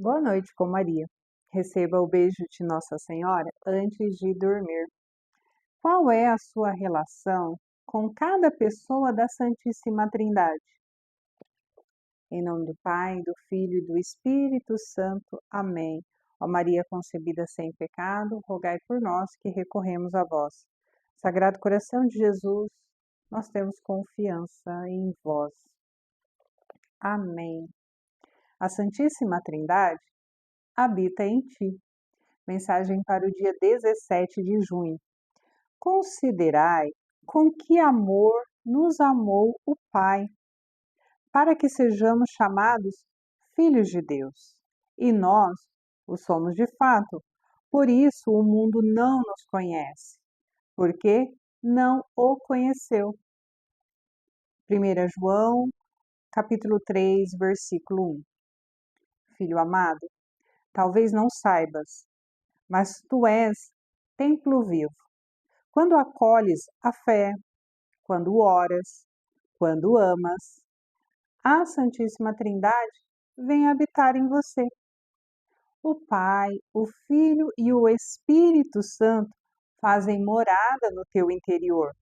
Boa noite com Maria. Receba o beijo de Nossa Senhora antes de dormir. Qual é a sua relação com cada pessoa da Santíssima Trindade? Em nome do Pai, do Filho e do Espírito Santo. Amém. Ó Maria concebida sem pecado, rogai por nós que recorremos a vós. Sagrado coração de Jesus, nós temos confiança em vós. Amém. A Santíssima Trindade habita em ti. Mensagem para o dia 17 de junho. Considerai com que amor nos amou o Pai, para que sejamos chamados filhos de Deus. E nós o somos de fato. Por isso o mundo não nos conhece, porque não o conheceu. 1 João, capítulo 3, versículo 1. Filho amado, talvez não saibas, mas tu és templo vivo. Quando acolhes a fé, quando oras, quando amas, a Santíssima Trindade vem habitar em você. O Pai, o Filho e o Espírito Santo fazem morada no teu interior.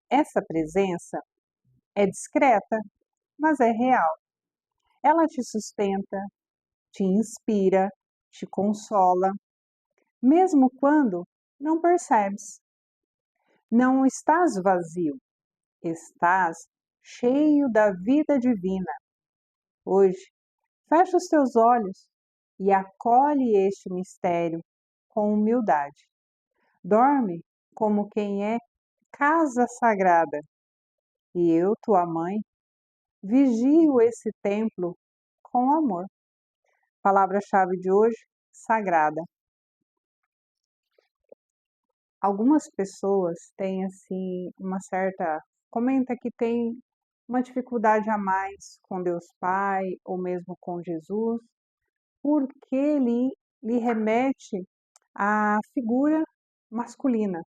Essa presença é discreta, mas é real. Ela te sustenta, te inspira, te consola, mesmo quando não percebes. Não estás vazio, estás cheio da vida divina. Hoje, fecha os teus olhos e acolhe este mistério com humildade. Dorme como quem é casa sagrada. E eu, tua mãe, vigio esse templo com amor. Palavra-chave de hoje, sagrada. Algumas pessoas têm assim comenta que tem uma dificuldade a mais com Deus Pai ou mesmo com Jesus, porque lhe remete à figura masculina.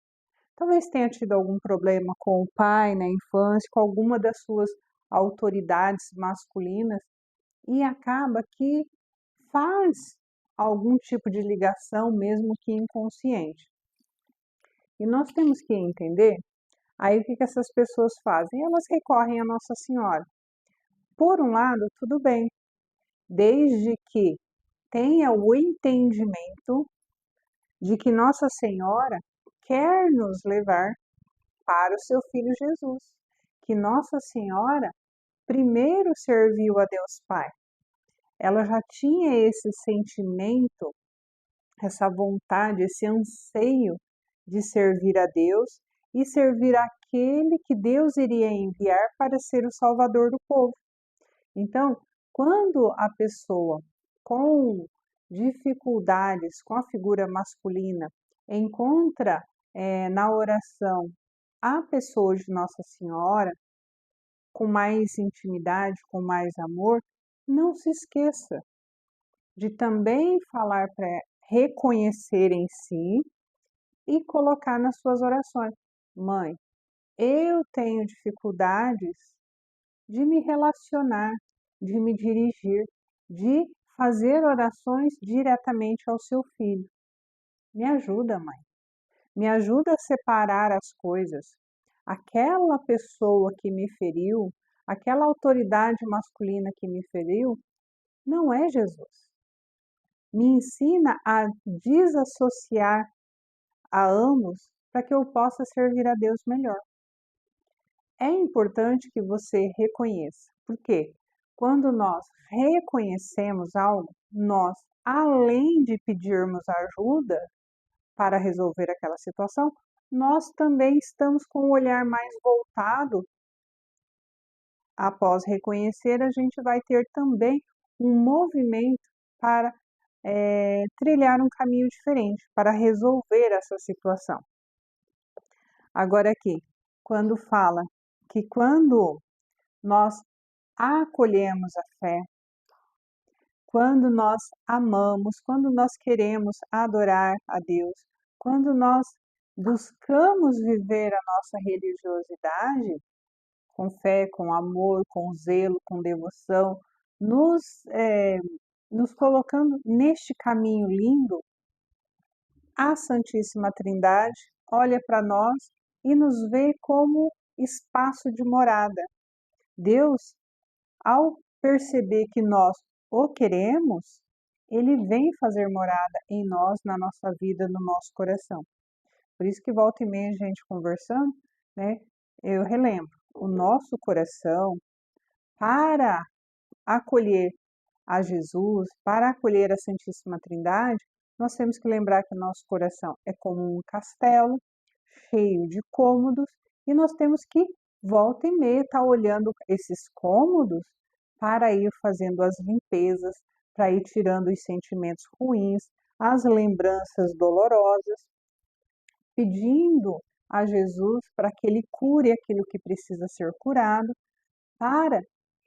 Talvez tenha tido algum problema com o pai na infância, com alguma das suas autoridades masculinas, e acaba que faz algum tipo de ligação, mesmo que inconsciente. E nós temos que entender, aí o que essas pessoas fazem? Elas recorrem a Nossa Senhora. Por um lado, tudo bem, desde que tenha o entendimento de que Nossa Senhora quer nos levar para o seu Filho Jesus, que Nossa Senhora primeiro serviu a Deus Pai. Ela já tinha esse sentimento, essa vontade, esse anseio de servir a Deus e servir aquele que Deus iria enviar para ser o Salvador do povo. Então, quando a pessoa com dificuldades com a figura masculina encontra na oração a pessoa de Nossa Senhora com mais intimidade, com mais amor, não se esqueça de também falar para reconhecer em si e colocar nas suas orações. Mãe, eu tenho dificuldades de me relacionar, de me dirigir, de fazer orações diretamente ao seu filho. Me ajuda, mãe. Me ajuda a separar as coisas. Aquela pessoa que me feriu, aquela autoridade masculina que me feriu, não é Jesus. Me ensina a desassociar a ambos para que eu possa servir a Deus melhor. É importante que você reconheça, porque quando nós reconhecemos algo, nós, além de pedirmos ajuda para resolver aquela situação, nós também estamos com o olhar mais voltado. Após reconhecer, a gente vai ter também um movimento para trilhar um caminho diferente, para resolver essa situação. Agora aqui, quando fala que quando nós acolhemos a fé, quando nós amamos, quando nós queremos adorar a Deus, quando nós buscamos viver a nossa religiosidade com fé, com amor, com zelo, com devoção, nos nos colocando neste caminho lindo, a Santíssima Trindade olha para nós e nos vê como espaço de morada. Deus, ao perceber que nós o queremos, ele vem fazer morada em nós, na nossa vida, no nosso coração. Por isso que volta e meia a gente conversando, né? Eu relembro, o nosso coração, para acolher a Jesus, para acolher a Santíssima Trindade, nós temos que lembrar que o nosso coração é como um castelo cheio de cômodos e nós temos que, volta e meia, estar olhando esses cômodos para ir fazendo as limpezas, para ir tirando os sentimentos ruins, as lembranças dolorosas, pedindo a Jesus para que Ele cure aquilo que precisa ser curado, para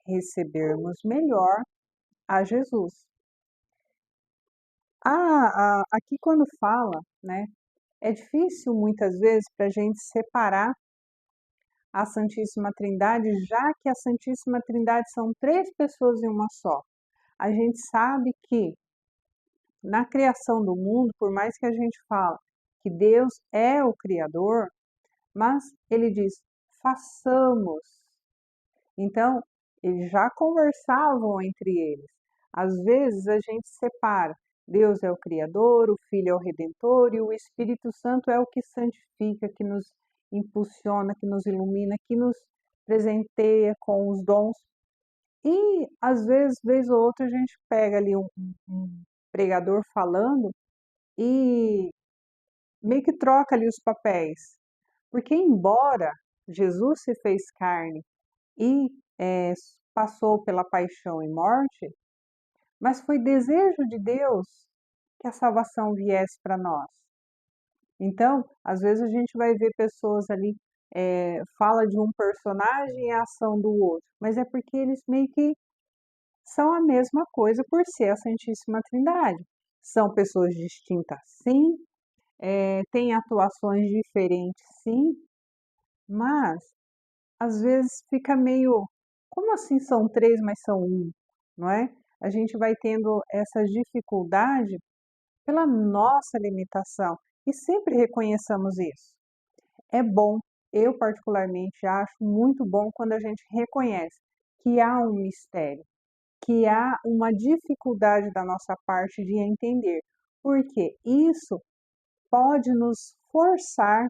recebermos melhor a Jesus. Aqui quando fala, né, é difícil muitas vezes para a gente separar a Santíssima Trindade, já que a Santíssima Trindade são três pessoas em uma só. A gente sabe que na criação do mundo, por mais que a gente fala que Deus é o Criador, mas ele diz, façamos. Então, eles já conversavam entre eles. Às vezes a gente separa. Deus é o Criador, o Filho é o Redentor e o Espírito Santo é o que santifica, que nos impulsiona, que nos ilumina, que nos presenteia com os dons. E às vezes, vez ou outra, a gente pega ali um pregador falando e meio que troca ali os papéis. Porque embora Jesus se fez carne e passou pela paixão e morte, mas foi desejo de Deus que a salvação viesse para nós. Então, às vezes a gente vai ver pessoas ali, fala de um personagem e a ação do outro, mas é porque eles meio que são a mesma coisa por ser a Santíssima Trindade. São pessoas distintas, sim, têm atuações diferentes, sim, mas às vezes fica meio, como assim são três, mas são um, não é? A gente vai tendo essa dificuldade pela nossa limitação e sempre reconheçamos isso. É bom, eu particularmente acho muito bom quando a gente reconhece que há um mistério, que há uma dificuldade da nossa parte de entender, porque isso pode nos forçar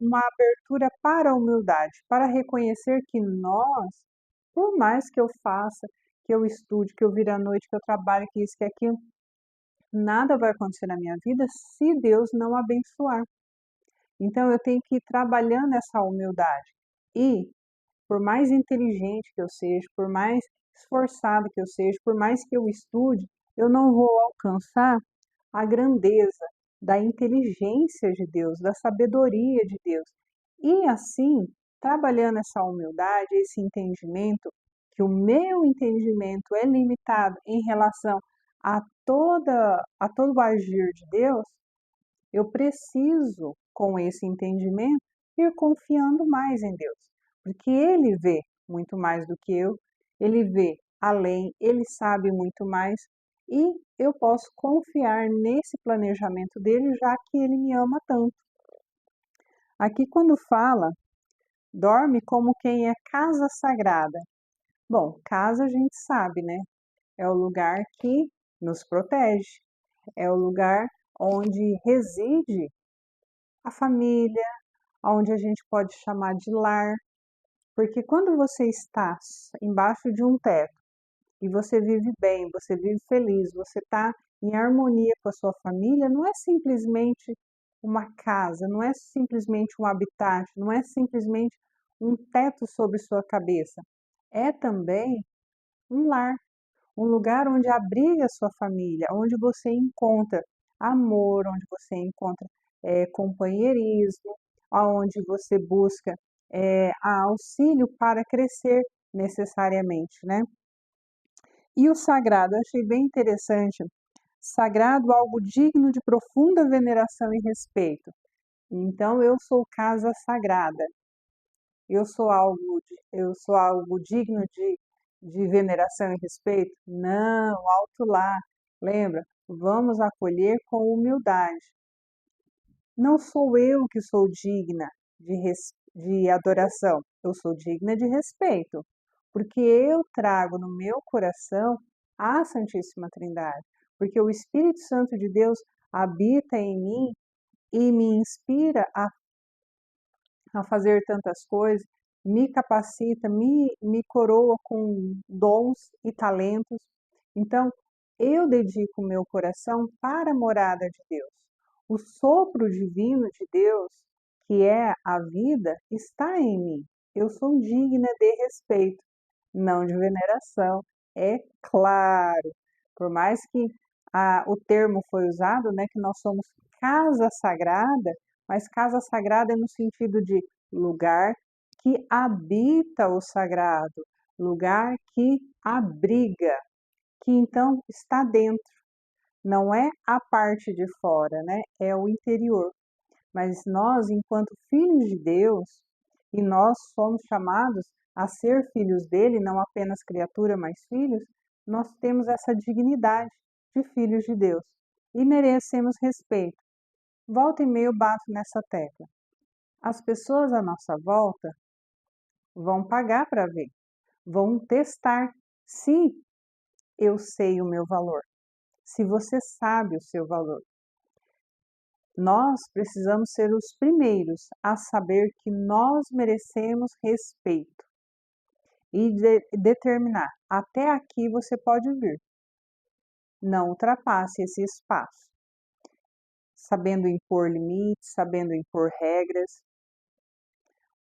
uma abertura para a humildade, para reconhecer que nós, por mais que eu faça, que eu estude, que eu vire à noite, que eu trabalhe, que isso, que aquilo, nada vai acontecer na minha vida se Deus não abençoar. Então eu tenho que ir trabalhando essa humildade. E por mais inteligente que eu seja, por mais esforçado que eu seja, por mais que eu estude, eu não vou alcançar a grandeza da inteligência de Deus, da sabedoria de Deus. E assim, trabalhando essa humildade, esse entendimento, que o meu entendimento é limitado em relação a todo o agir de Deus, eu preciso, com esse entendimento, ir confiando mais em Deus, porque Ele vê muito mais do que eu, Ele vê além, Ele sabe muito mais e eu posso confiar nesse planejamento dele, já que Ele me ama tanto. Aqui, quando fala, dorme como quem é casa sagrada. Bom, casa a gente sabe, né? É o lugar que nos protege, é o lugar onde reside a família, onde a gente pode chamar de lar, porque quando você está embaixo de um teto e você vive bem, você vive feliz, você está em harmonia com a sua família, não é simplesmente uma casa, não é simplesmente um habitat, não é simplesmente um teto sobre sua cabeça, é também um lar, um lugar onde abriga a sua família, onde você encontra amor, onde você encontra companheirismo, onde você busca auxílio para crescer necessariamente, né? E o sagrado, eu achei bem interessante. Sagrado, algo digno de profunda veneração e respeito. Então, eu sou casa sagrada. Eu sou algo digno de veneração e respeito? Não, alto lá. Lembra? Vamos acolher com humildade. Não sou eu que sou digna de adoração, eu sou digna de respeito, porque eu trago no meu coração a Santíssima Trindade, porque o Espírito Santo de Deus habita em mim e me inspira a fazer tantas coisas, me capacita, me coroa com dons e talentos. Então, eu dedico o meu coração para a morada de Deus. O sopro divino de Deus, que é a vida, está em mim. Eu sou digna de respeito, não de veneração. É claro, por mais que o termo foi usado, né, que nós somos casa sagrada, mas casa sagrada é no sentido de lugar que habita o sagrado, lugar que abriga, que então está dentro. Não é a parte de fora, né? É o interior. Mas nós, enquanto filhos de Deus, e nós somos chamados a ser filhos dele, não apenas criatura, mas filhos, nós temos essa dignidade de filhos de Deus e merecemos respeito. Volta e meia eu bato nessa tecla. As pessoas à nossa volta vão pagar para ver, vão testar se eu sei o meu valor, se você sabe o seu valor. Nós precisamos ser os primeiros a saber que nós merecemos respeito e determinar até aqui você pode vir. Não ultrapasse esse espaço, sabendo impor limites, sabendo impor regras.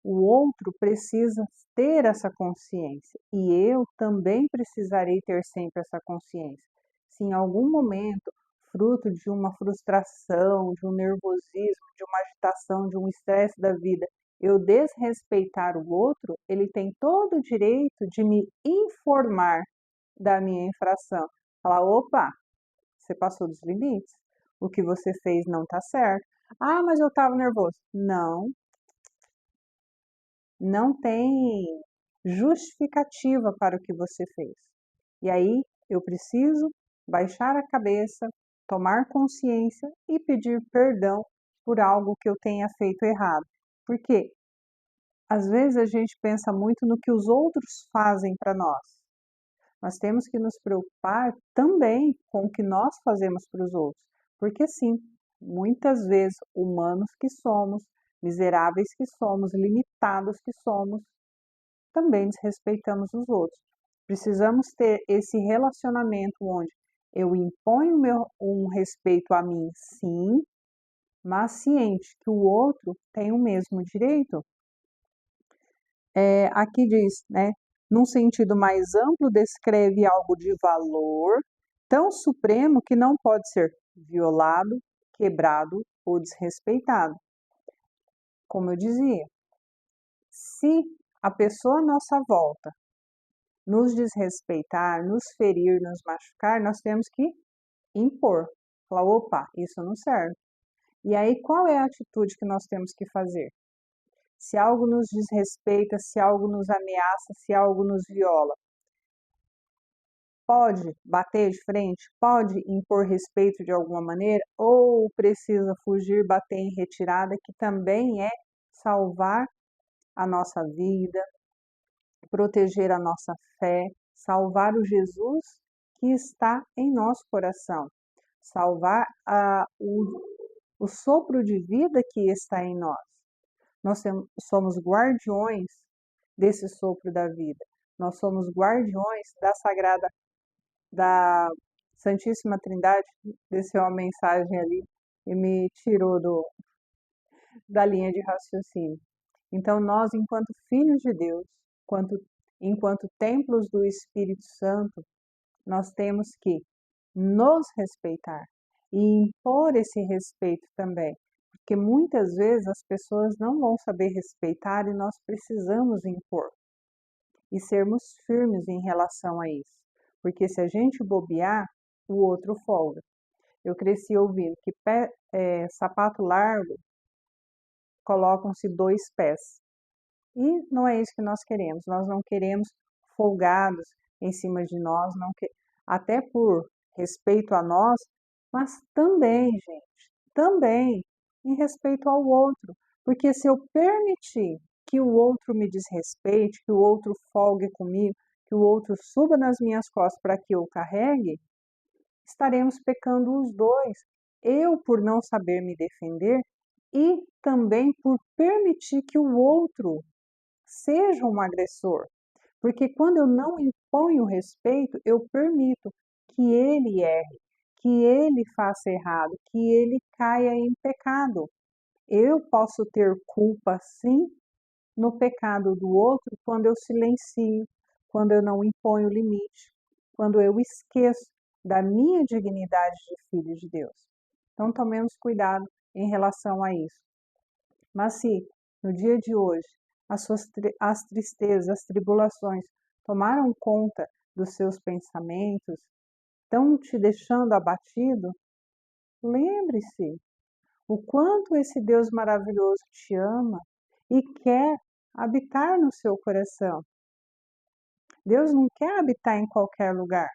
O outro precisa ter essa consciência e eu também precisarei ter sempre essa consciência. Se em algum momento, fruto de uma frustração, de um nervosismo, de uma agitação, de um estresse da vida, eu desrespeitar o outro, ele tem todo o direito de me informar da minha infração. Falar, opa, você passou dos limites, o que você fez não está certo. Ah, mas eu estava nervoso. Não tem justificativa para o que você fez. E aí eu preciso baixar a cabeça, tomar consciência e pedir perdão por algo que eu tenha feito errado. Porque às vezes a gente pensa muito no que os outros fazem para nós. Nós temos que nos preocupar também com o que nós fazemos para os outros. Porque sim, muitas vezes humanos que somos, miseráveis que somos, limitados que somos, também desrespeitamos os outros. Precisamos ter esse relacionamento onde eu imponho um respeito a mim, sim, mas ciente que o outro tem o mesmo direito. Aqui diz, né, num sentido mais amplo, descreve algo de valor tão supremo que não pode ser violado, quebrado ou desrespeitado. Como eu dizia, se a pessoa à nossa volta nos desrespeitar, nos ferir, nos machucar, nós temos que impor. Falar, opa, isso não serve. E aí, qual é a atitude que nós temos que fazer? Se algo nos desrespeita, se algo nos ameaça, se algo nos viola, pode bater de frente? Pode impor respeito de alguma maneira? Ou precisa fugir, bater em retirada, que também é salvar a nossa vida, proteger a nossa fé, salvar o Jesus que está em nosso coração, salvar o sopro de vida que está em nós. Nós somos guardiões desse sopro da vida. Nós somos guardiões da Santíssima Trindade. Desceu uma mensagem ali e me tirou da linha de raciocínio. Então, nós, enquanto filhos de Deus, enquanto templos do Espírito Santo, nós temos que nos respeitar e impor esse respeito também, porque muitas vezes as pessoas não vão saber respeitar e nós precisamos impor e sermos firmes em relação a isso, porque se a gente bobear, o outro folga. Eu cresci ouvindo que sapato largo colocam-se dois pés. E não é isso que nós queremos. Nós não queremos folgados, em cima de nós, não que, até por respeito a nós, mas também, gente, também em respeito ao outro. Porque se eu permitir que o outro me desrespeite, que o outro folgue comigo, que o outro suba nas minhas costas para que eu carregue, estaremos pecando os dois. Eu por não saber me defender e também por permitir que o outro seja um agressor. Porque quando eu não imponho respeito, eu permito que ele erre, que ele faça errado, que ele caia em pecado. Eu posso ter culpa, sim, no pecado do outro quando eu silencio, quando eu não imponho limite, quando eu esqueço da minha dignidade de filho de Deus. Então, tomemos cuidado em relação a isso. Mas se no dia de hoje as tristezas, as tribulações tomaram conta dos seus pensamentos, estão te deixando abatido, lembre-se o quanto esse Deus maravilhoso te ama e quer habitar no seu coração. Deus não quer habitar em qualquer lugar,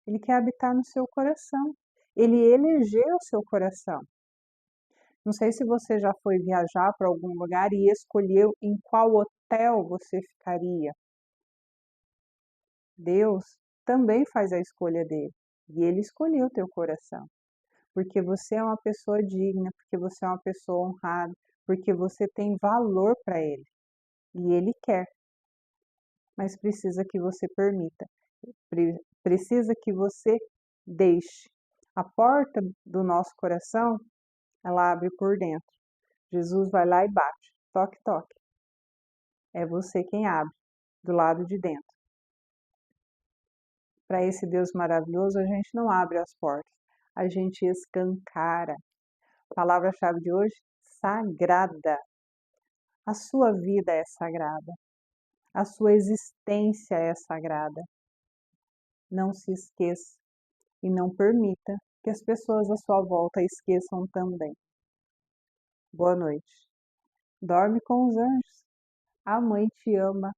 Ele quer habitar no seu coração. Ele elegeu o seu coração. Não sei se você já foi viajar para algum lugar e escolheu em qual hotel você ficaria. Deus também faz a escolha dele e ele escolheu o teu coração. Porque você é uma pessoa digna, porque você é uma pessoa honrada, porque você tem valor para ele. E ele quer, mas precisa que você permita, precisa que você deixe. A porta do nosso coração, ela abre por dentro. Jesus vai lá e bate, toque, toque. É você quem abre, do lado de dentro. Para esse Deus maravilhoso, a gente não abre as portas, a gente escancara. Palavra-chave de hoje, sagrada. A sua vida é sagrada. A sua existência é sagrada. Não se esqueça e não permita que as pessoas à sua volta esqueçam também. Boa noite. Dorme com os anjos. A mãe te ama.